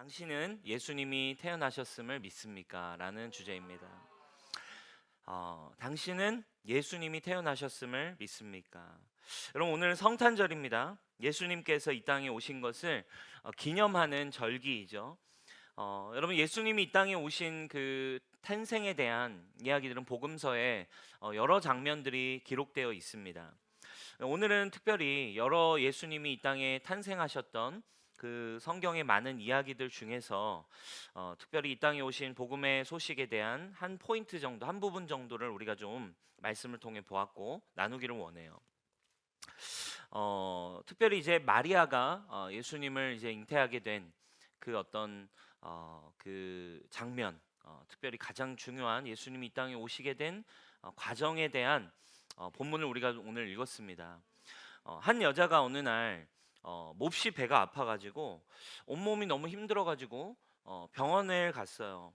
당신은 예수님이 태어나셨음을 믿습니까? 라는 주제입니다. 당신은 예수님이 태어나셨음을 믿습니까? 여러분, 오늘은 성탄절입니다. 예수님께서 이 땅에 오신 것을 기념하는 절기이죠. 여러분, 예수님이 이 땅에 오신 그 탄생에 대한 이야기들은 복음서에 여러 장면들이 기록되어 있습니다. 오늘은 특별히 여러 예수님이 이 땅에 탄생하셨던 그 성경의 많은 이야기들 중에서 특별히 이 땅에 오신 복음의 소식에 대한 한 포인트 정도, 한 부분 정도를 우리가 좀 말씀을 통해 보았고 나누기를 원해요. 특별히 이제 마리아가 예수님을 이제 잉태하게 된 그 어떤 그 장면, 특별히 가장 중요한 예수님이 이 땅에 오시게 된 과정에 대한 본문을 우리가 오늘 읽었습니다. 한 여자가 어느 날 몹시 배가 아파가지고 온몸이 너무 힘들어가지고 병원에 갔어요.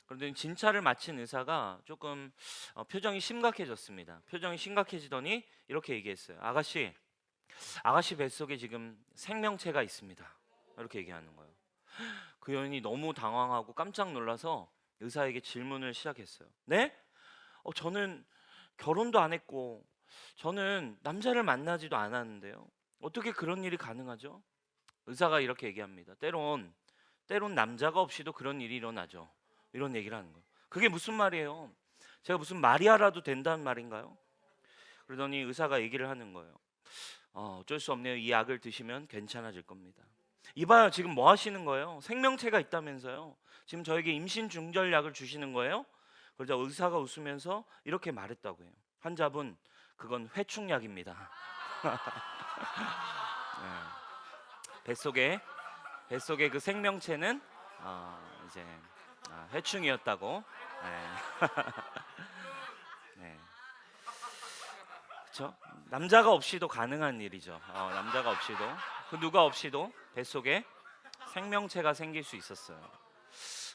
그런데 진찰을 마친 의사가 조금 표정이 심각해졌습니다. 표정이 심각해지더니 이렇게 얘기했어요. 아가씨 뱃속에 지금 생명체가 있습니다. 이렇게 얘기하는 거예요. 그 여인이 너무 당황하고 깜짝 놀라서 의사에게 질문을 시작했어요. 네? 저는 결혼도 안 했고 저는 남자를 만나지도 않았는데요. 어떻게 그런 일이 가능하죠? 의사가 이렇게 얘기합니다. 때론 남자가 없이도 그런 일이 일어나죠. 이런 얘기를 하는 거예요. 그게 무슨 말이에요? 제가 무슨 마리아라도 된다는 말인가요? 그러더니 의사가 얘기를 하는 거예요. 어쩔 수 없네요. 이 약을 드시면 괜찮아질 겁니다. 이봐요, 지금 뭐 하시는 거예요? 생명체가 있다면서요. 지금 저에게 임신 중절약을 주시는 거예요? 그러자 의사가 웃으면서 이렇게 말했다고 해요. 환자분, 그건 회충약입니다. 네. 뱃속에 그 생명체는 이제 회충이었다고. 네. 네. 그렇죠? 남자가 없이도 가능한 일이죠. 남자가 없이도, 그 누가 없이도 뱃속에 생명체가 생길 수 있었어요.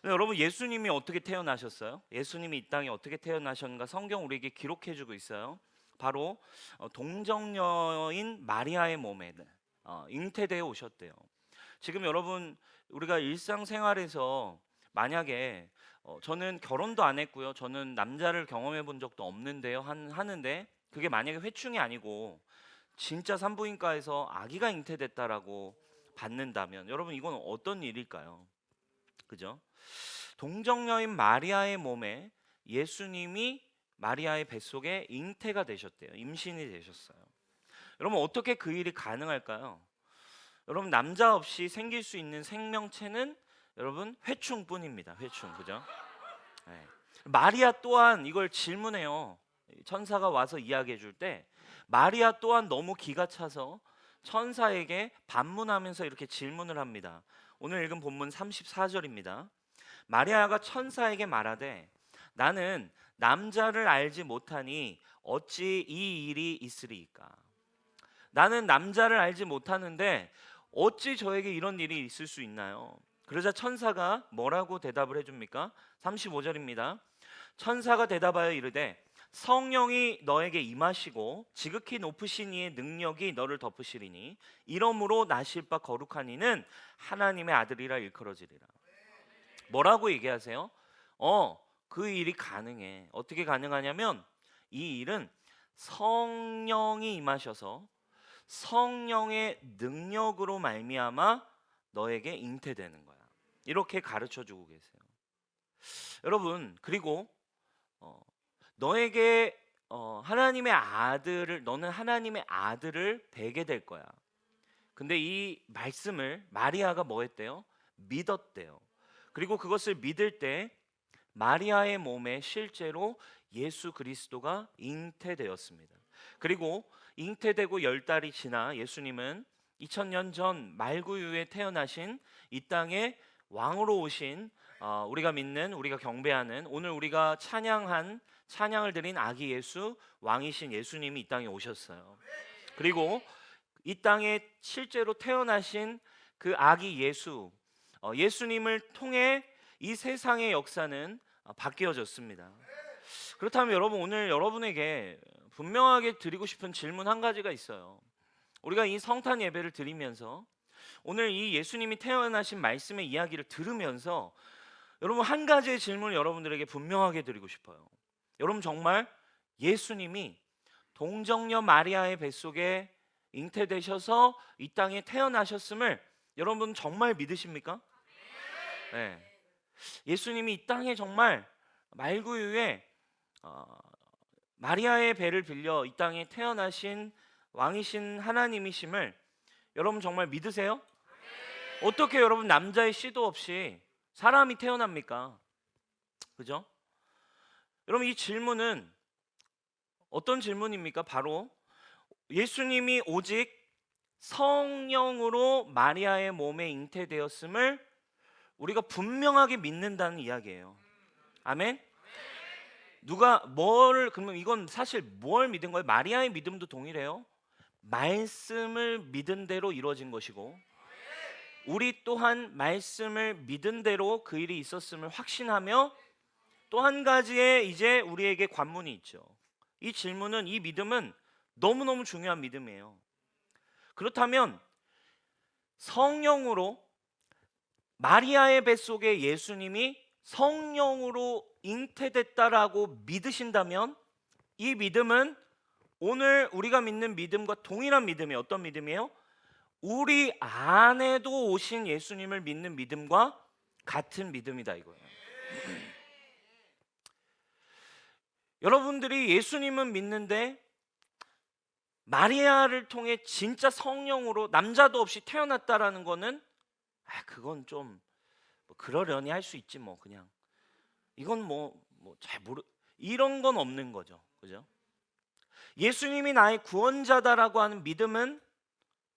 근데 여러분, 예수님이 어떻게 태어나셨어요? 예수님이 이 땅에 어떻게 태어나셨는가 성경 우리에게 기록해주고 있어요. 바로 동정녀인 마리아의 몸에 잉태되어 오셨대요. 지금 여러분, 우리가 일상생활에서 만약에 저는 결혼도 안 했고요, 저는 남자를 경험해 본 적도 없는데요 하는데, 그게 만약에 회충이 아니고 진짜 산부인과에서 아기가 잉태됐다라고 받는다면 여러분, 이건 어떤 일일까요? 그죠? 동정녀인 마리아의 몸에 예수님이 마리아의 뱃속에 잉태가 되셨대요. 임신이 되셨어요. 여러분, 어떻게 그 일이 가능할까요? 여러분, 남자 없이 생길 수 있는 생명체는 여러분 회충뿐입니다. 회충, 그죠? 네. 마리아 또한 이걸 질문해요. 천사가 와서 이야기해 줄 때 마리아 또한 너무 기가 차서 천사에게 반문하면서 이렇게 질문을 합니다. 오늘 읽은 본문 34절입니다. 마리아가 천사에게 말하되 나는 남자를 알지 못하니 어찌 이 일이 있으리이까? 나는 남자를 알지 못하는데 어찌 저에게 이런 일이 있을 수 있나요? 그러자 천사가 뭐라고 대답을 해줍니까? 35절입니다. 천사가 대답하여 이르되 성령이 너에게 임하시고 지극히 높으신 이의 능력이 너를 덮으시리니 이러므로 나실 바 거룩한 이는 하나님의 아들이라 일컬어지리라. 뭐라고 얘기하세요? 그 일이 가능해. 어떻게 가능하냐면 이 일은 성령이 임하셔서 성령의 능력으로 말미암아 너에게 잉태되는 거야. 이렇게 가르쳐 주고 계세요. 여러분, 그리고 너에게 너는 하나님의 아들을 뵈게 될 거야. 근데 이 말씀을 마리아가 뭐 했대요? 믿었대요. 그리고 그것을 믿을 때 마리아의 몸에 실제로 예수 그리스도가 잉태되었습니다. 그리고 잉태되고 10달이 지나 예수님은 2000년 전 말구유에 태어나신 이 땅에 왕으로 오신 우리가 믿는, 우리가 경배하는, 오늘 우리가 찬양을 드린 아기 예수, 왕이신 예수님이 이 땅에 오셨어요. 그리고 이 땅에 실제로 태어나신 그 아기 예수, 예수님을 통해 이 세상의 역사는 바뀌어졌습니다. 그렇다면 여러분, 오늘 여러분에게 분명하게 드리고 싶은 질문 한 가지가 있어요. 우리가 이 성탄 예배를 드리면서 오늘 이 예수님이 태어나신 말씀의 이야기를 들으면서 여러분 한 가지의 질문을 여러분들에게 분명하게 드리고 싶어요. 여러분 정말 예수님이 동정녀 마리아의 뱃속에 잉태되셔서 이 땅에 태어나셨음을 여러분 정말 믿으십니까? 네. 예수님이 이 땅에 정말 말구유에 마리아의 배를 빌려 이 땅에 태어나신 왕이신 하나님이심을 여러분 정말 믿으세요? 어떻게 여러분 남자의 씨도 없이 사람이 태어납니까? 그죠? 여러분 이 질문은 어떤 질문입니까? 바로 예수님이 오직 성령으로 마리아의 몸에 잉태되었음을 우리가 분명하게 믿는다는 이야기예요. 아멘? 그러면 이건 사실 뭘 믿은 거예요? 마리아의 믿음도 동일해요. 말씀을 믿은 대로 이루어진 것이고 우리 또한 말씀을 믿은 대로 그 일이 있었음을 확신하며 또 한 가지의 이제 우리에게 관문이 있죠. 이 질문은, 이 믿음은 너무너무 중요한 믿음이에요. 그렇다면 성령으로 마리아의 뱃속에 예수님이 성령으로 잉태됐다라고 믿으신다면 이 믿음은 오늘 우리가 믿는 믿음과 동일한 믿음이에요. 어떤 믿음이에요? 우리 안에도 오신 예수님을 믿는 믿음과 같은 믿음이다 이거예요. 여러분들이 예수님은 믿는데 마리아를 통해 진짜 성령으로 남자도 없이 태어났다라는 거는 그건 좀 그러려니 할 수 있지 뭐 그냥 이건 잘 이런 건 없는 거죠. 그죠? 예수님이 나의 구원자다라고 하는 믿음은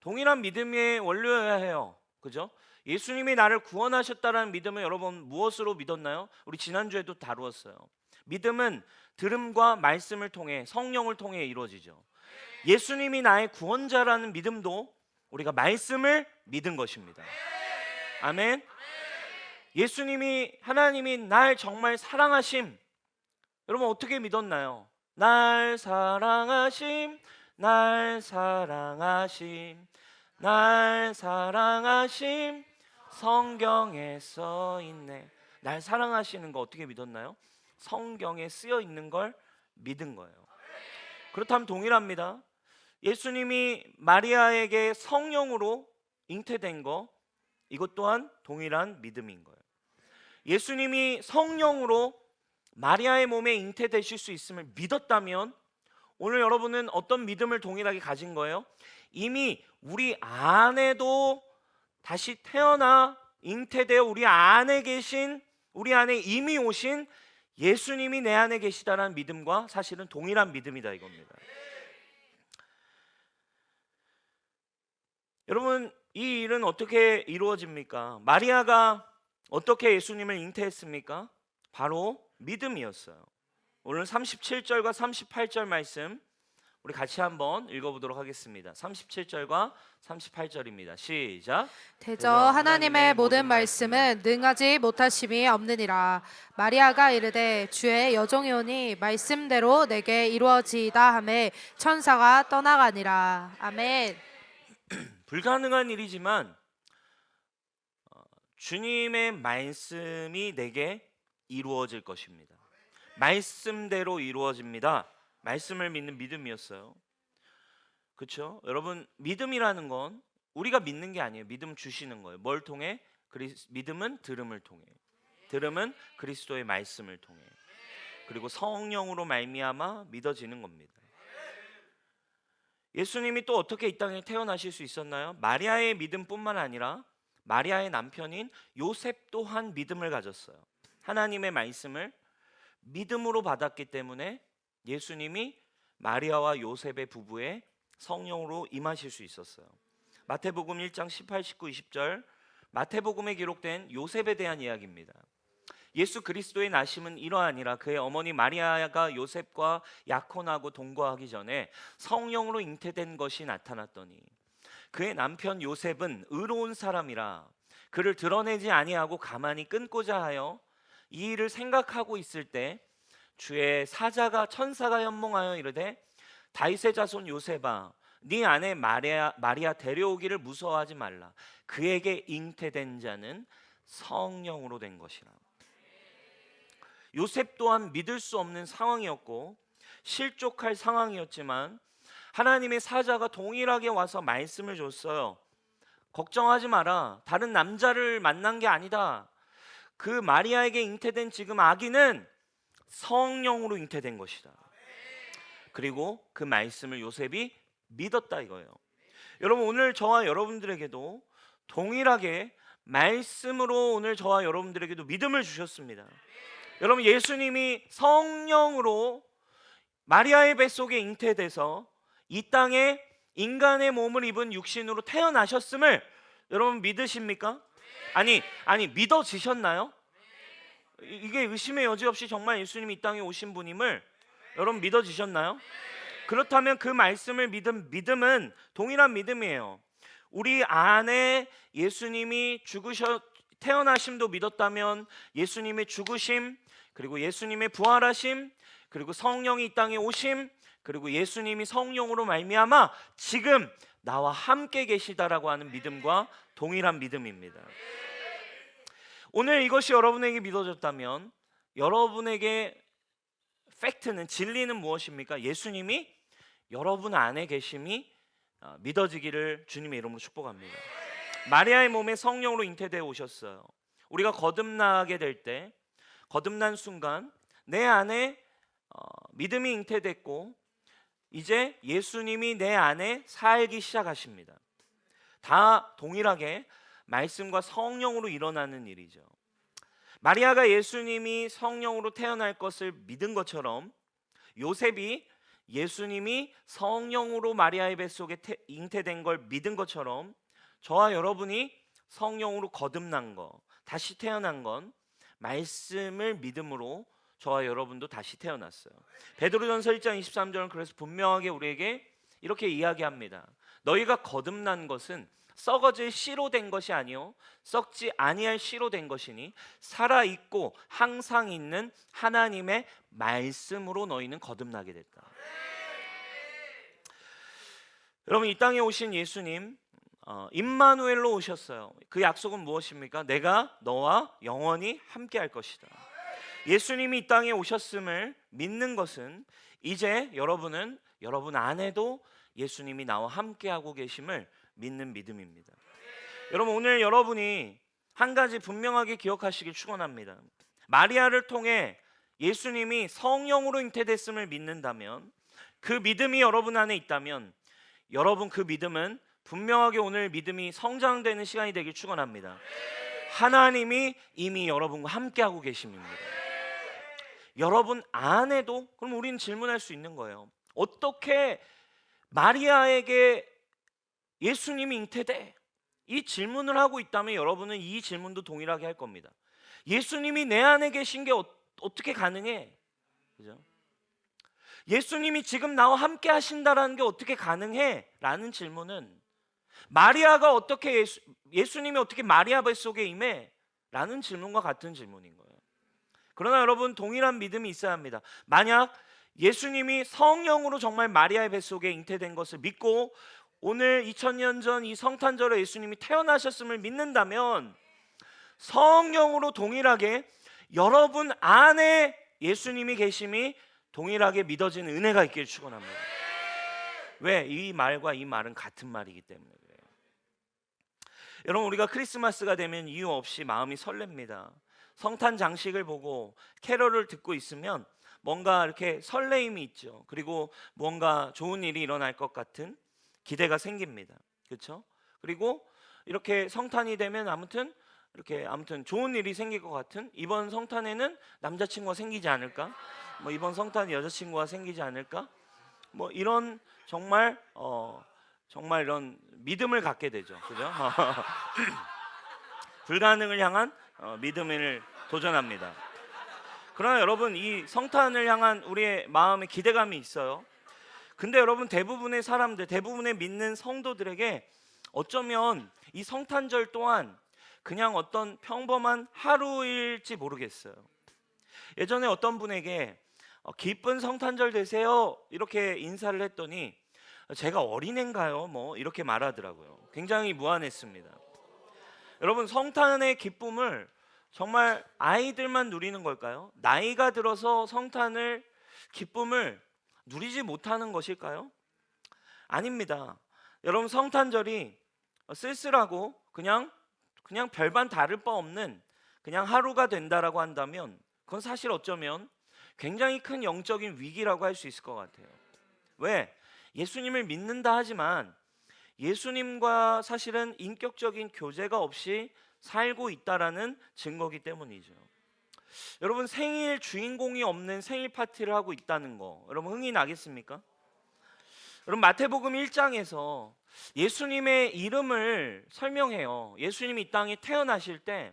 동일한 믿음의 원료여야 해요. 그죠? 예수님이 나를 구원하셨다라는 믿음은 여러분 무엇으로 믿었나요? 우리 지난주에도 다루었어요. 믿음은 들음과 말씀을 통해 성령을 통해 이루어지죠. 예수님이 나의 구원자라는 믿음도 우리가 말씀을 믿은 것입니다. 아멘. 예수님이 하나님이 날 정말 사랑하심 여러분 어떻게 믿었나요? 날 사랑하심 날 사랑하심 날 사랑하심 성경에 써 있네. 날 사랑하시는 거 어떻게 믿었나요? 성경에 쓰여 있는 걸 믿은 거예요. 그렇다면 동일합니다. 예수님이 마리아에게 성령으로 잉태된 거 이것 또한 동일한 믿음인 거예요. 예수님이 성령으로 마리아의 몸에 잉태되실 수 있음을 믿었다면 오늘 여러분은 어떤 믿음을 동일하게 가진 거예요? 이미 우리 안에도 다시 태어나 잉태되어 우리 안에 계신 우리 안에 이미 오신 예수님이 내 안에 계시다라는 믿음과 사실은 동일한 믿음이다 이겁니다. 여러분 이 일은 어떻게 이루어집니까? 마리아가 어떻게 예수님을 잉태했습니까? 바로 믿음이었어요. 오늘 37절과 38절 말씀 우리 같이 한번 읽어보도록 하겠습니다. 37절과 38절입니다. 시작. 대저 하나님의 모든 말씀은 능하지 못하심이 없느니라. 마리아가 이르되 주의 여종이오니 말씀대로 내게 이루어지이다 하매 천사가 떠나가니라. 아멘. 불가능한 일이지만 주님의 말씀이 내게 이루어질 것입니다. 말씀대로 이루어집니다. 말씀을 믿는 믿음이었어요. 그렇죠? 여러분 믿음이라는 건 우리가 믿는 게 아니에요. 믿음 주시는 거예요. 뭘 통해? 믿음은 들음을 통해. 들음은 그리스도의 말씀을 통해. 그리고 성령으로 말미암아 믿어지는 겁니다. 예수님이 또 어떻게 이 땅에 태어나실 수 있었나요? 마리아의 믿음뿐만 아니라 마리아의 남편인 요셉 또한 믿음을 가졌어요. 하나님의 말씀을 믿음으로 받았기 때문에 예수님이 마리아와 요셉의 부부에 성령으로 임하실 수 있었어요. 마태복음 1장 18, 19, 20절 마태복음에 기록된 요셉에 대한 이야기입니다. 예수 그리스도의 나심은 이러하니라. 그의 어머니 마리아가 요셉과 약혼하고 동거하기 전에 성령으로 잉태된 것이 나타났더니 그의 남편 요셉은 의로운 사람이라 그를 드러내지 아니하고 가만히 끊고자 하여 이 일을 생각하고 있을 때 주의 사자가 천사가 현몽하여 이르되 다윗의 자손 요셉아 네 안에 마리아 데려오기를 무서워하지 말라. 그에게 잉태된 자는 성령으로 된 것이라. 요셉 또한 믿을 수 없는 상황이었고 실족할 상황이었지만 하나님의 사자가 동일하게 와서 말씀을 줬어요. 걱정하지 마라. 다른 남자를 만난 게 아니다. 그 마리아에게 잉태된 지금 아기는 성령으로 잉태된 것이다. 그리고 그 말씀을 요셉이 믿었다 이거예요. 여러분, 오늘 저와 여러분들에게도 동일하게 말씀으로 오늘 저와 여러분들에게도 믿음을 주셨습니다. 여러분, 예수님이 성령으로 마리아의 뱃속에 잉태돼서 이 땅에 인간의 몸을 입은 육신으로 태어나셨음을 여러분 믿으십니까? 아니 믿어지셨나요? 이게 의심의 여지 없이 정말 예수님이 이 땅에 오신 분임을 여러분 믿어지셨나요? 그렇다면 그 말씀을 믿음은 동일한 믿음이에요. 우리 안에 예수님이 태어나심도 믿었다면 예수님의 죽으심, 그리고 예수님의 부활하심, 그리고 성령이 이 땅에 오심, 그리고 예수님이 성령으로 말미암아 지금 나와 함께 계시다라고 하는 믿음과 동일한 믿음입니다. 오늘 이것이 여러분에게 믿어졌다면 여러분에게 팩트는, 진리는 무엇입니까? 예수님이 여러분 안에 계심이 믿어지기를 주님의 이름으로 축복합니다. 마리아의 몸에 성령으로 잉태되어 오셨어요. 우리가 거듭나게 될 때, 거듭난 순간 내 안에 믿음이 잉태됐고 이제 예수님이 내 안에 살기 시작하십니다. 다 동일하게 말씀과 성령으로 일어나는 일이죠. 마리아가 예수님이 성령으로 태어날 것을 믿은 것처럼 요셉이 예수님이 성령으로 마리아의 뱃속에 잉태된 걸 믿은 것처럼 저와 여러분이 성령으로 거듭난 거, 다시 태어난 건 말씀을 믿음으로 저와 여러분도 다시 태어났어요. 베드로전서 1장 23절은 그래서 분명하게 우리에게 이렇게 이야기합니다. 너희가 거듭난 것은 썩어질 씨로 된 것이 아니요 썩지 아니할 씨로 된 것이니 살아있고 항상 있는 하나님의 말씀으로 너희는 거듭나게 됐다. 여러분, 이 땅에 오신 예수님 임마누엘로 오셨어요. 그 약속은 무엇입니까? 내가 너와 영원히 함께 할 것이다. 예수님이 이 땅에 오셨음을 믿는 것은 이제 여러분 안에도 예수님이 나와 함께하고 계심을 믿는 믿음입니다. 여러분, 오늘 여러분이 한 가지 분명하게 기억하시길 축원합니다. 마리아를 통해 예수님이 성령으로 잉태됐음을 믿는다면, 그 믿음이 여러분 안에 있다면 여러분 그 믿음은 분명하게 오늘 믿음이 성장되는 시간이 되길 축원합니다. 하나님이 이미 여러분과 함께하고 계십니다. 여러분 안에도, 그럼 우리는 질문할 수 있는 거예요. 어떻게 마리아에게 예수님이 잉태돼? 이 질문을 하고 있다면 여러분은 이 질문도 동일하게 할 겁니다. 예수님이 내 안에 계신 게 어떻게 가능해? 그죠? 예수님이 지금 나와 함께 하신다라는 게 어떻게 가능해? 라는 질문은 마리아가 어떻게 예수님이 어떻게 마리아 뱃속에 임해? 라는 질문과 같은 질문인 거예요. 그러나 여러분, 동일한 믿음이 있어야 합니다. 만약 예수님이 성령으로 정말 마리아의 뱃속에 잉태된 것을 믿고 오늘 2000년 전 이 성탄절에 예수님이 태어나셨음을 믿는다면 성령으로 동일하게 여러분 안에 예수님이 계심이 동일하게 믿어지는 은혜가 있기를 축원합니다. 왜? 이 말과 이 말은 같은 말이기 때문에 그래요. 여러분, 우리가 크리스마스가 되면 이유 없이 마음이 설렙니다. 성탄 장식을 보고 캐럴을 듣고 있으면 뭔가 이렇게 설레임이 있죠. 그리고 뭔가 좋은 일이 일어날 것 같은 기대가 생깁니다. 그렇죠? 그리고 이렇게 성탄이 되면 아무튼 좋은 일이 생길 것 같은, 이번 성탄에는 남자친구가 생기지 않을까? 뭐 이번 성탄에 여자친구가 생기지 않을까? 뭐 이런 정말 이런 믿음을 갖게 되죠. 그죠? 불가능을 향한 믿음을 도전합니다. 그러나 여러분, 이 성탄을 향한 우리의 마음에 기대감이 있어요. 근데 여러분, 대부분의 사람들, 대부분의 믿는 성도들에게 어쩌면 이 성탄절 또한 그냥 어떤 평범한 하루일지 모르겠어요. 예전에 어떤 분에게 기쁜 성탄절 되세요 이렇게 인사를 했더니 제가 어린애인가요? 뭐 이렇게 말하더라고요. 굉장히 무안했습니다. 여러분, 성탄의 기쁨을 정말 아이들만 누리는 걸까요? 나이가 들어서 성탄을 기쁨을 누리지 못하는 것일까요? 아닙니다. 여러분, 성탄절이 쓸쓸하고 그냥 별반 다를 바 없는 그냥 하루가 된다라고 한다면 그건 사실 어쩌면 굉장히 큰 영적인 위기라고 할 수 있을 것 같아요. 왜? 예수님을 믿는다 하지만 예수님과 사실은 인격적인 교제가 없이 살고 있다라는 증거기 때문이죠. 여러분, 생일 주인공이 없는 생일 파티를 하고 있다는 거 여러분 흥이 나겠습니까? 여러분, 마태복음 1장에서 예수님의 이름을 설명해요. 예수님이 이 땅에 태어나실 때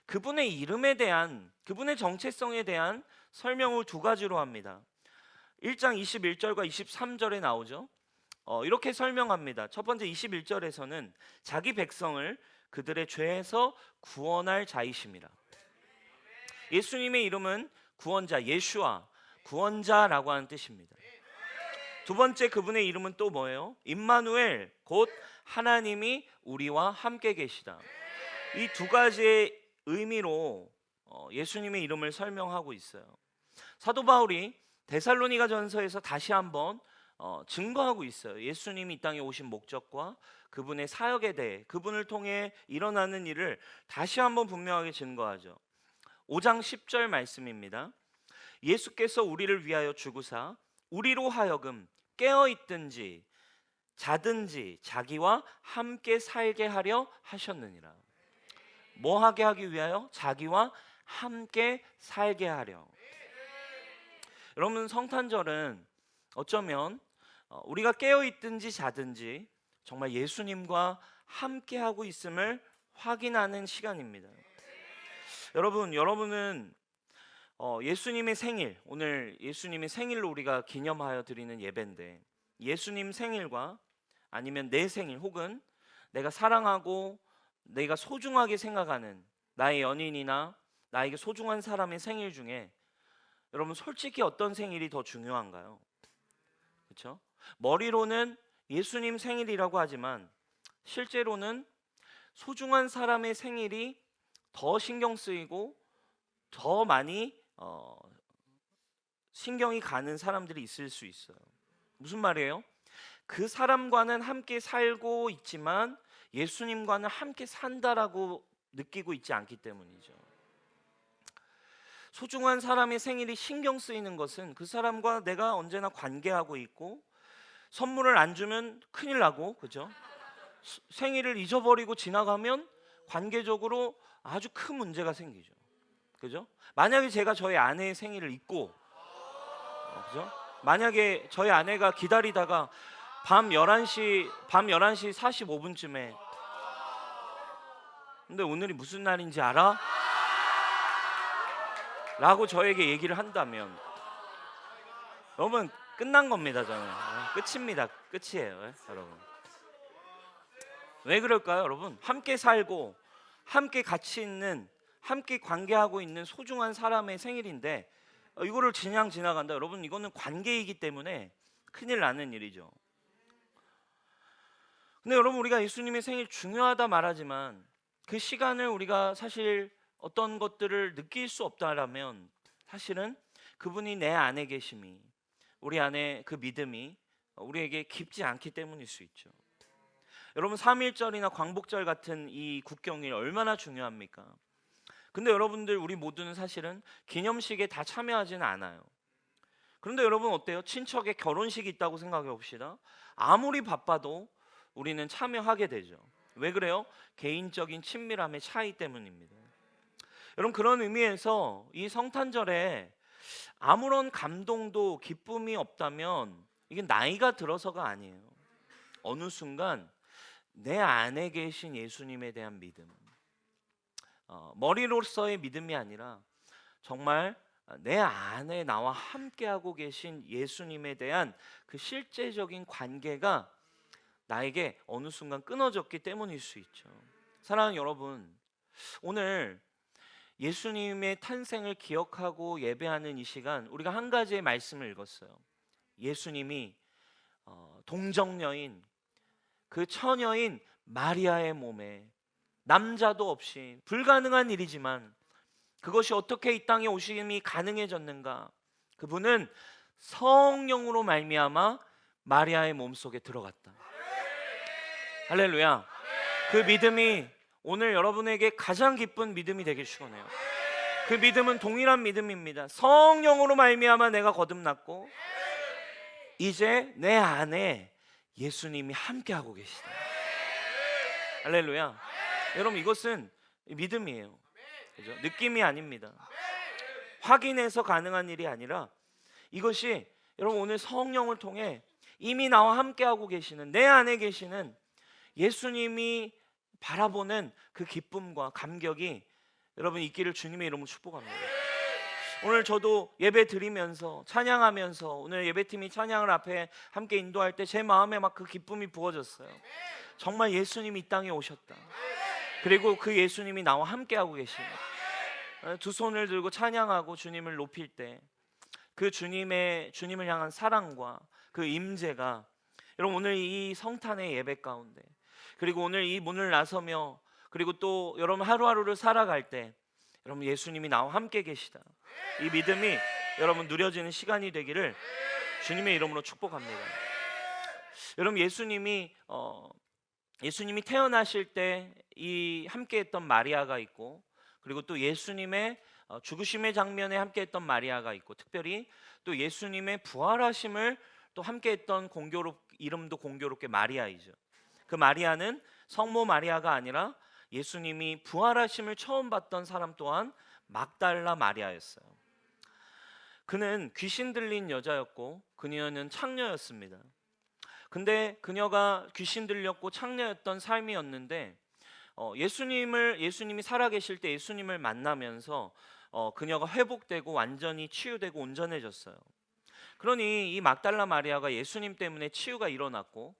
그분의 이름에 대한, 그분의 정체성에 대한 설명을 두 가지로 합니다. 1장 21절과 23절에 나오죠. 이렇게 설명합니다. 첫 번째 21절에서는 자기 백성을 그들의 죄에서 구원할 자이심이라. 예수님의 이름은 구원자, 예슈아, 구원자라고 하는 뜻입니다. 두 번째 그분의 이름은 또 뭐예요? 임마누엘, 곧 하나님이 우리와 함께 계시다. 이 두 가지의 의미로 예수님의 이름을 설명하고 있어요. 사도 바울이 데살로니가 전서에서 다시 한번 증거하고 있어요. 예수님이 이 땅에 오신 목적과 그분의 사역에 대해, 그분을 통해 일어나는 일을 다시 한번 분명하게 증거하죠. 5장 10절 말씀입니다. 예수께서 우리를 위하여 죽으사 우리로 하여금 깨어 있든지 자든지 자기와 함께 살게 하려 하셨느니라. 뭐 하게 하기 위하여? 자기와 함께 살게 하려. 여러분, 성탄절은 어쩌면 우리가 깨어 있든지 자든지 정말 예수님과 함께 하고 있음을 확인하는 시간입니다. 여러분은 예수님의 생일, 오늘 예수님의 생일로 우리가 기념하여 드리는 예배인데, 예수님 생일과 아니면 내 생일, 혹은 내가 사랑하고 내가 소중하게 생각하는 나의 연인이나 나에게 소중한 사람의 생일 중에 여러분, 솔직히 어떤 생일이 더 중요한가요? 그렇죠? 머리로는 예수님 생일이라고 하지만 실제로는 소중한 사람의 생일이 더 신경 쓰이고 더 많이 신경이 가는 사람들이 있을 수 있어요. 무슨 말이에요? 그 사람과는 함께 살고 있지만 예수님과는 함께 산다라고 느끼고 있지 않기 때문이죠. 소중한 사람의 생일이 신경 쓰이는 것은 그 사람과 내가 언제나 관계하고 있고, 선물을 안 주면 큰일 나고, 그죠? 생일을 잊어버리고 지나가면 관계적으로 아주 큰 문제가 생기죠. 그죠? 만약에 제가 저희 아내의 생일을 잊고, 그죠? 만약에 저희 아내가 기다리다가 밤 11시 45분쯤에 근데 오늘이 무슨 날인지 알아? 라고 저에게 얘기를 한다면 여러분, 끝난 겁니다. 저는 끝입니다. 끝이에요. 여러분, 왜 그럴까요? 여러분, 함께 살고 함께 같이 있는, 함께 관계하고 있는 소중한 사람의 생일인데 이거를 그냥 지나간다. 여러분, 이거는 관계이기 때문에 큰일 나는 일이죠. 근데 여러분, 우리가 예수님의 생일 중요하다 말하지만 그 시간을 우리가 사실 어떤 것들을 느낄 수 없다라면 사실은 그분이 내 안에 계심이, 우리 안에 그 믿음이 우리에게 깊지 않기 때문일 수 있죠. 여러분, 3.1절이나 광복절 같은 이 국경일 얼마나 중요합니까? 근데 여러분들, 우리 모두는 사실은 기념식에 다 참여하지는 않아요. 그런데 여러분, 어때요? 친척의 결혼식이 있다고 생각해 봅시다. 아무리 바빠도 우리는 참여하게 되죠. 왜 그래요? 개인적인 친밀함의 차이 때문입니다. 여러분, 그런 의미에서 이 성탄절에 아무런 감동도 기쁨이 없다면 이게 나이가 들어서가 아니에요. 어느 순간 내 안에 계신 예수님에 대한 믿음, 머리로서의 믿음이 아니라 정말 내 안에 나와 함께하고 계신 예수님에 대한 그 실제적인 관계가 나에게 어느 순간 끊어졌기 때문일 수 있죠. 사랑하는 여러분, 오늘 예수님의 탄생을 기억하고 예배하는 이 시간, 우리가 한 가지의 말씀을 읽었어요. 예수님이 동정녀인 그 처녀인 마리아의 몸에 남자도 없이 불가능한 일이지만 그것이 어떻게 이 땅에 오심이 가능해졌는가? 그분은 성령으로 말미암아 마리아의 몸속에 들어갔다. 할렐루야. 그 믿음이 오늘 여러분에게 가장 기쁜 믿음이 되길 축원해요. 그 믿음은 동일한 믿음입니다. 성령으로 말미암아 내가 거듭났고 이제 내 안에 예수님이 함께하고 계시다. 할렐루야. 여러분 이것은 믿음이에요. 그죠? 느낌이 아닙니다. 확인해서 가능한 일이 아니라 이것이 여러분 오늘 성령을 통해 이미 나와 함께하고 계시는 내 안에 계시는 예수님이 바라보는 그 기쁨과 감격이 여러분 있기를 주님의 이름으로 축복합니다. 오늘 저도 예배 드리면서 찬양하면서 오늘 예배팀이 찬양을 앞에 함께 인도할 때 제 마음에 막 그 기쁨이 부어졌어요. 정말 예수님이 이 땅에 오셨다. 그리고 그 예수님이 나와 함께하고 계시다. 두 손을 들고 찬양하고 주님을 높일 때 그 주님을 향한 사랑과 그 임재가 여러분 오늘 이 성탄의 예배 가운데 그리고 오늘 이 문을 나서며 그리고 또 여러분 하루하루를 살아갈 때 여러분 예수님이 나와 함께 계시다. 이 믿음이 여러분 누려지는 시간이 되기를 주님의 이름으로 축복합니다. 여러분 예수님이 태어나실 때 이 함께했던 마리아가 있고 그리고 또 예수님의 죽으심의 장면에 함께했던 마리아가 있고 특별히 또 예수님의 부활하심을 또 함께했던 이름도 공교롭게 마리아이죠. 그 마리아는 성모 마리아가 아니라 예수님이 부활하심을 처음 봤던 사람 또한 막달라 마리아였어요. 그는 귀신 들린 여자였고 그녀는 창녀였습니다. 근데 그녀가 귀신 들렸고 창녀였던 삶이었는데 예수님이 살아계실 때 예수님을 만나면서 그녀가 회복되고 완전히 치유되고 온전해졌어요. 그러니 이 막달라 마리아가 예수님 때문에 치유가 일어났고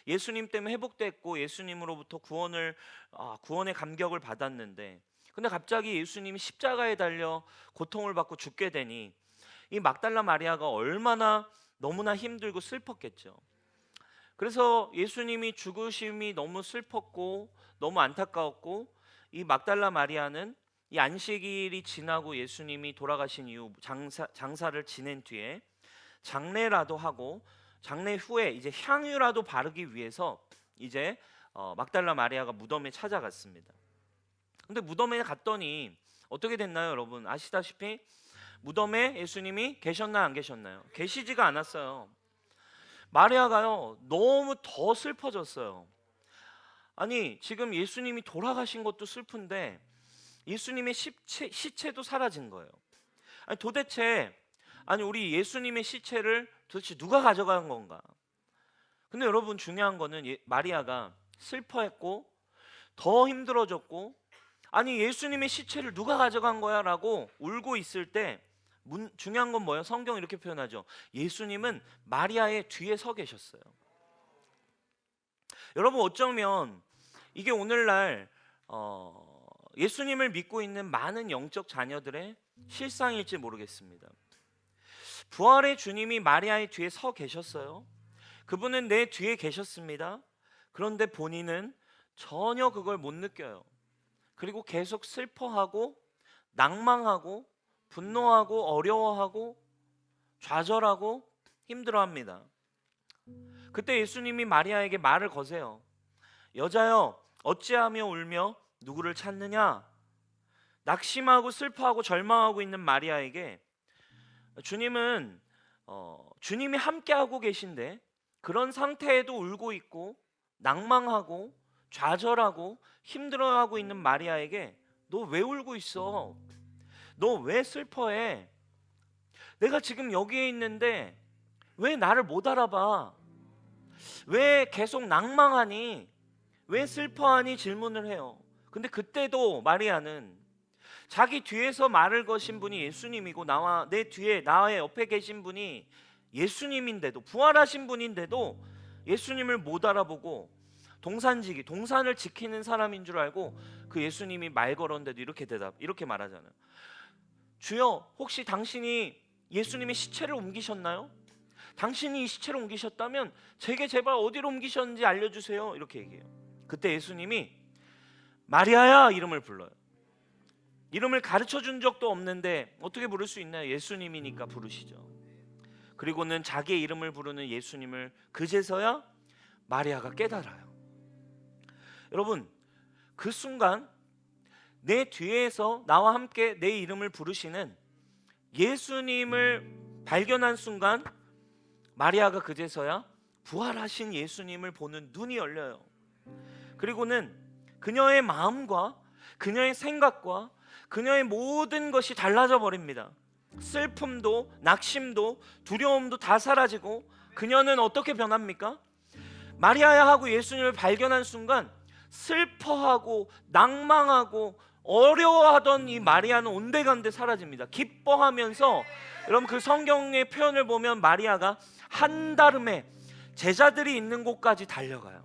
예수님 때문에 회복됐고 예수님으로부터 구원의 감격을 받았는데 근데 갑자기 예수님이 십자가에 달려 고통을 받고 죽게 되니 이 막달라 마리아가 얼마나 너무나 힘들고 슬펐겠죠. 그래서 예수님이 죽으심이 너무 슬펐고 너무 안타까웠고 이 막달라 마리아는 이 안식일이 지나고 예수님이 돌아가신 이후 장사를 지낸 뒤에 장례라도 하고 장례 후에 이제 향유라도 바르기 위해서 이제 막달라 마리아가 무덤에 찾아갔습니다. 근데 무덤에 갔더니 어떻게 됐나요, 여러분? 아시다시피 무덤에 예수님이 계셨나요, 안 계셨나요? 계시지가 않았어요. 마리아가요 너무 더 슬퍼졌어요. 아니 지금 예수님이 돌아가신 것도 슬픈데 예수님의 시체도 사라진 거예요. 아니 도대체 우리 예수님의 시체를 도대체 누가 가져간 건가? 근데 여러분 중요한 거는 마리아가 슬퍼했고 더 힘들어졌고 아니 예수님의 시체를 누가 가져간 거야? 라고 울고 있을 때 중요한 건 뭐예요? 성경 이렇게 표현하죠. 예수님은 마리아의 뒤에 서 계셨어요. 여러분 어쩌면 이게 오늘날 예수님을 믿고 있는 많은 영적 자녀들의 실상일지 모르겠습니다. 부활의 주님이 마리아의 뒤에 서 계셨어요. 그분은 내 뒤에 계셨습니다. 그런데 본인은 전혀 그걸 못 느껴요. 그리고 계속 슬퍼하고 낭망하고 분노하고 어려워하고 좌절하고 힘들어합니다. 그때 예수님이 마리아에게 말을 거세요. 여자여 어찌하며 울며 누구를 찾느냐? 낙심하고 슬퍼하고 절망하고 있는 마리아에게 주님은 주님이 함께하고 계신데 그런 상태에도 울고 있고 낭망하고 좌절하고 힘들어하고 있는 마리아에게 너 왜 울고 있어? 너 왜 슬퍼해? 내가 지금 여기에 있는데 왜 나를 못 알아봐? 왜 계속 낭망하니? 왜 슬퍼하니? 질문을 해요. 근데 그때도 마리아는 자기 뒤에서 말을 거신 분이 예수님이고 나의 옆에 계신 분이 예수님인데도 부활하신 분인데도 예수님을 못 알아보고 동산을 지키는 사람인 줄 알고 그 예수님이 말 걸었는데도 이렇게 말하잖아요. 주여 혹시 당신이 예수님의 시체를 옮기셨나요? 당신이 이 시체를 옮기셨다면 제게 제발 어디로 옮기셨는지 알려주세요. 이렇게 얘기해요. 그때 예수님이 마리아야 이름을 불러요. 이름을 가르쳐 준 적도 없는데 어떻게 부를 수 있나요? 예수님이니까 부르시죠. 그리고는 자기의 이름을 부르는 예수님을 그제서야 마리아가 깨달아요. 여러분, 그 순간 내 뒤에서 나와 함께 내 이름을 부르시는 예수님을 발견한 순간 마리아가 그제서야 부활하신 예수님을 보는 눈이 열려요. 그리고는 그녀의 마음과 그녀의 생각과 그녀의 모든 것이 달라져 버립니다. 슬픔도 낙심도 두려움도 다 사라지고 그녀는 어떻게 변합니까? 마리아야 하고 예수님을 발견한 순간 슬퍼하고 낭망하고 어려워하던 이 마리아는 온데간데 사라집니다. 기뻐하면서, 여러분 그 성경의 표현을 보면 마리아가 한달음에 제자들이 있는 곳까지 달려가요.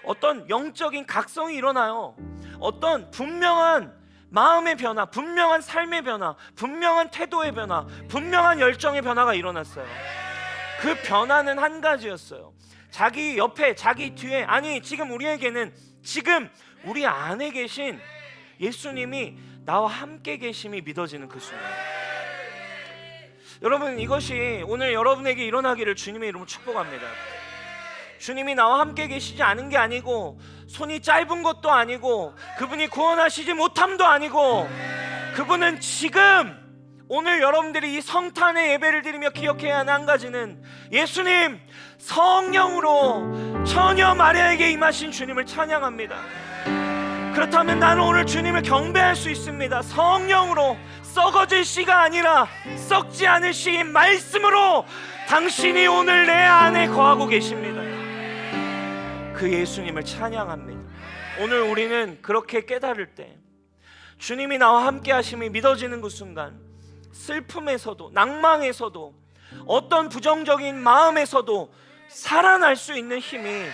어떤 영적인 각성이 일어나요. 어떤 분명한 마음의 변화, 분명한 삶의 변화, 분명한 태도의 변화, 분명한 열정의 변화가 일어났어요. 그 변화는 한 가지였어요. 자기 옆에, 자기 뒤에, 아니 지금 우리에게는, 지금 우리 안에 계신 예수님이 나와 함께 계심이 믿어지는 그 순간. 여러분, 이것이 오늘 여러분에게 일어나기를 주님의 이름으로 축복합니다. 주님이 나와 함께 계시지 않은 게 아니고, 손이 짧은 것도 아니고, 그분이 구원하시지 못함도 아니고, 그분은 지금 오늘 여러분들이 이 성탄의 예배를 드리며 기억해야 하는 한 가지는 예수님 성령으로 처녀 마리아에게 임하신 주님을 찬양합니다. 그렇다면 나는 오늘 주님을 경배할 수 있습니다. 성령으로, 썩어질 씨가 아니라 썩지 않을 씨인 말씀으로 당신이 오늘 내 안에 거하고 계십니다. 그 예수님을 찬양합니다. 오늘 우리는 그렇게 깨달을 때, 주님이 나와 함께 하심이 믿어지는 그 순간, 슬픔에서도 낭망에서도 어떤 부정적인 마음에서도 살아날 수 있는 힘이,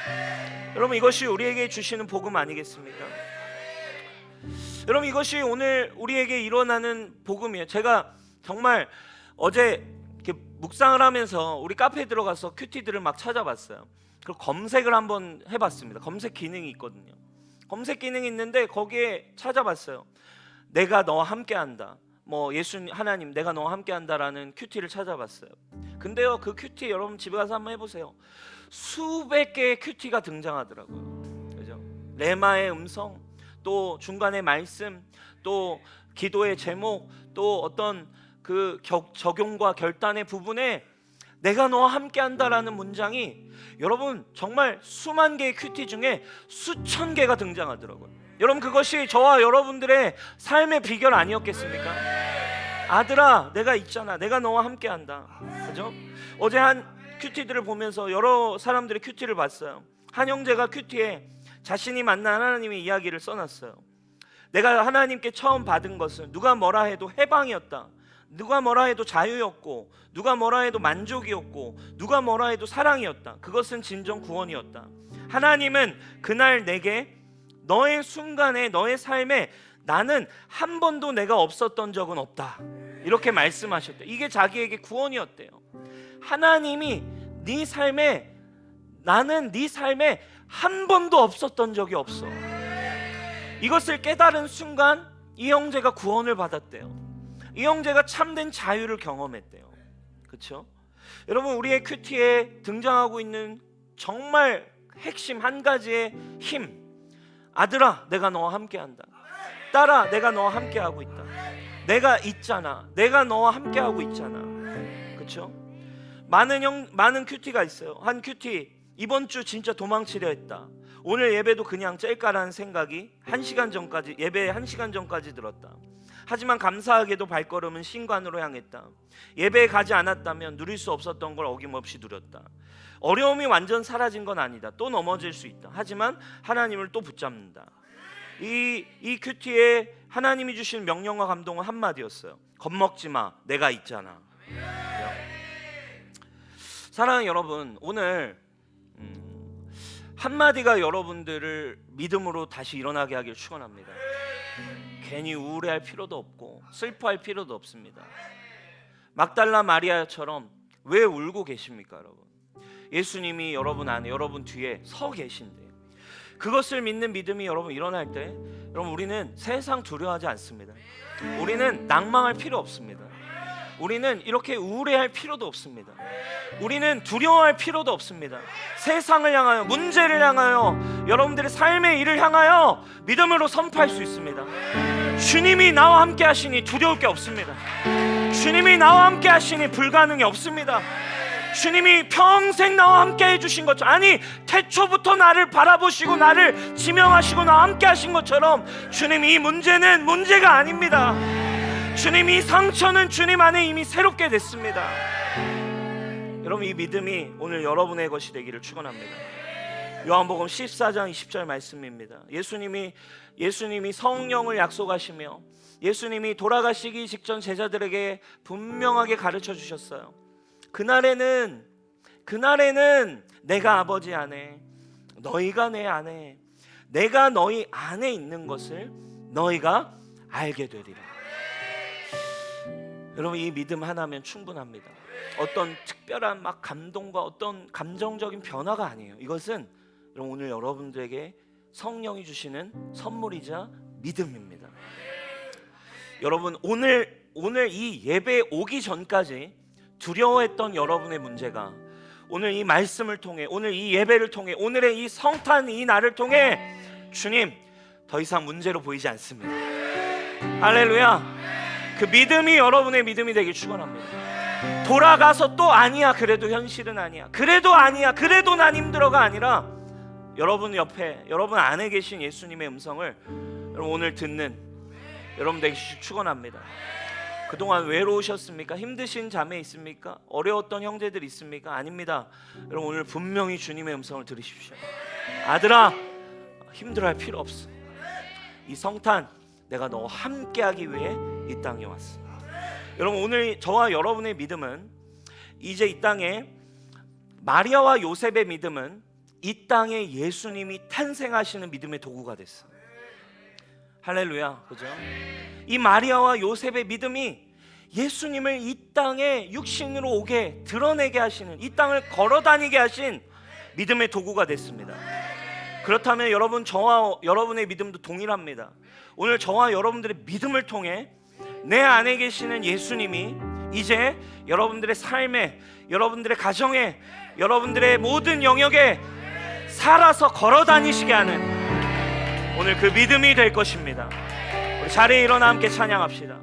여러분 이것이 우리에게 주시는 복음 아니겠습니까? 여러분 이것이 오늘 우리에게 일어나는 복음이에요. 제가 정말 어제 이렇게 묵상을 하면서 우리 카페에 들어가서 큐티들을 막 찾아봤어요. 그리고 검색을 한번 해봤습니다. 검색 기능이 있거든요. 검색 기능이 있는데 거기에 찾아봤어요. 내가 너와 함께한다, 뭐 예수님, 하나님 내가 너와 함께한다라는 큐티를 찾아봤어요. 근데요, 그 큐티 여러분 집에 가서 한번 해보세요. 수백 개의 큐티가 등장하더라고요. 그죠? 레마의 음성, 또 중간에 말씀, 또 기도의 제목, 또 어떤 그 적용과 결단의 부분에 내가 너와 함께한다라는 문장이, 여러분 정말 수만 개의 큐티 중에 수천 개가 등장하더라고요. 여러분 그것이 저와 여러분들의 삶의 비결 아니었겠습니까? 아들아 내가 있잖아, 내가 너와 함께한다. 그죠? 어제 한 큐티들을 보면서 여러 사람들의 큐티를 봤어요. 한 형제가 큐티에 자신이 만난 하나님의 이야기를 써놨어요. 내가 하나님께 처음 받은 것은 누가 뭐라 해도 해방이었다, 누가 뭐라 해도 자유였고, 누가 뭐라 해도 만족이었고, 누가 뭐라 해도 사랑이었다. 그것은 진정 구원이었다. 하나님은 그날 내게 너의 순간에, 너의 삶에 나는 한 번도 내가 없었던 적은 없다, 이렇게 말씀하셨대요. 이게 자기에게 구원이었대요. 하나님이 네 삶에, 나는 네 삶에 한 번도 없었던 적이 없어. 이것을 깨달은 순간 이 형제가 구원을 받았대요. 이 형제가 참된 자유를 경험했대요. 그렇죠? 여러분 우리의 큐티에 등장하고 있는 정말 핵심 한 가지의 힘, 아들아 내가 너와 함께한다, 딸아 내가 너와 함께하고 있다, 내가 있잖아, 내가 너와 함께하고 있잖아. 그렇죠? 많은 큐티가 있어요. 한 큐티 이번 주 진짜 도망치려 했다, 오늘 예배도 그냥 짤까라는 생각이 1시간 전까지, 예배 1시간 전까지 들었다. 하지만 감사하게도 발걸음은 신관으로 향했다. 예배에 가지 않았다면 누릴 수 없었던 걸 어김없이 누렸다. 어려움이 완전 사라진 건 아니다, 또 넘어질 수 있다. 하지만 하나님을 또 붙잡는다. 이 큐티에 하나님이 주신 명령과 감동은 한마디였어요. 겁먹지 마, 내가 있잖아. 사랑하는 여러분, 오늘 한마디가 여러분들을 믿음으로 다시 일어나게 하길 축원합니다. 괜히 우울해할 필요도 없고 슬퍼할 필요도 없습니다. 막달라 마리아처럼 왜 울고 계십니까, 여러분? 예수님이 여러분 안에, 여러분 뒤에 서 계신데, 그것을 믿는 믿음이 여러분 일어날 때, 여러분 우리는 세상 두려워하지 않습니다. 우리는 낭망할 필요 없습니다. 우리는 이렇게 우울해할 필요도 없습니다. 우리는 두려워할 필요도 없습니다. 세상을 향하여, 문제를 향하여, 여러분들의 삶의 일을 향하여 믿음으로 선포할 수 있습니다. 주님이 나와 함께 하시니 두려울 게 없습니다. 주님이 나와 함께 하시니 불가능이 없습니다. 주님이 평생 나와 함께 해주신 것처럼, 아니 태초부터 나를 바라보시고 나를 지명하시고 나와 함께 하신 것처럼, 주님 이 문제는 문제가 아닙니다. 주님 이 상처는 주님 안에 이미 새롭게 됐습니다. 여러분 이 믿음이 오늘 여러분의 것이 되기를 축원합니다. 요한복음 14장 20절 말씀입니다. 예수님이 성령을 약속하시며 예수님이 돌아가시기 직전 제자들에게 분명하게 가르쳐 주셨어요. 그날에는 내가 아버지 안에, 너희가 내 안에, 내가 너희 안에 있는 것을 너희가 알게 되리라. 여러분 이 믿음 하나면 충분합니다. 어떤 특별한 막 감동과 어떤 감정적인 변화가 아니에요. 이것은 여러분 오늘 여러분들에게 성령이 주시는 선물이자 믿음입니다. 여러분 오늘 이 예배에 오기 전까지 두려워했던 여러분의 문제가 오늘 이 말씀을 통해, 오늘 이 예배를 통해, 오늘의 이 성탄 이 날을 통해 주님 더 이상 문제로 보이지 않습니다. 할렐루야. 그 믿음이 여러분의 믿음이 되길 축원합니다. 돌아가서 또 아니야, 그래도 현실은 아니야, 그래도 아니야, 그래도 난 힘들어가 아니라 여러분 옆에, 여러분 안에 계신 예수님의 음성을 여러분 오늘 듣는 여러분 되길 축원합니다. 그동안 외로우셨습니까? 힘드신 자매 있습니까? 어려웠던 형제들 있습니까? 아닙니다. 여러분 오늘 분명히 주님의 음성을 들으십시오. 아들아, 힘들어할 필요 없어. 이 성탄 내가 너와 함께하기 위해 이 땅에 왔어. 여러분 오늘 저와 여러분의 믿음은, 이제 이 땅에 마리아와 요셉의 믿음은 이 땅에 예수님이 탄생하시는 믿음의 도구가 됐어. 할렐루야, 그죠? 이 마리아와 요셉의 믿음이 예수님을 이 땅에 육신으로 오게, 드러내게 하시는, 이 땅을 걸어다니게 하신 믿음의 도구가 됐습니다. 그렇다면 여러분, 저와 여러분의 믿음도 동일합니다. 오늘 저와 여러분들의 믿음을 통해 내 안에 계시는 예수님이 이제 여러분들의 삶에, 여러분들의 가정에, 여러분들의 모든 영역에 살아서 걸어다니시게 하는 오늘 그 믿음이 될 것입니다. 우리 자리에 일어나 함께 찬양합시다.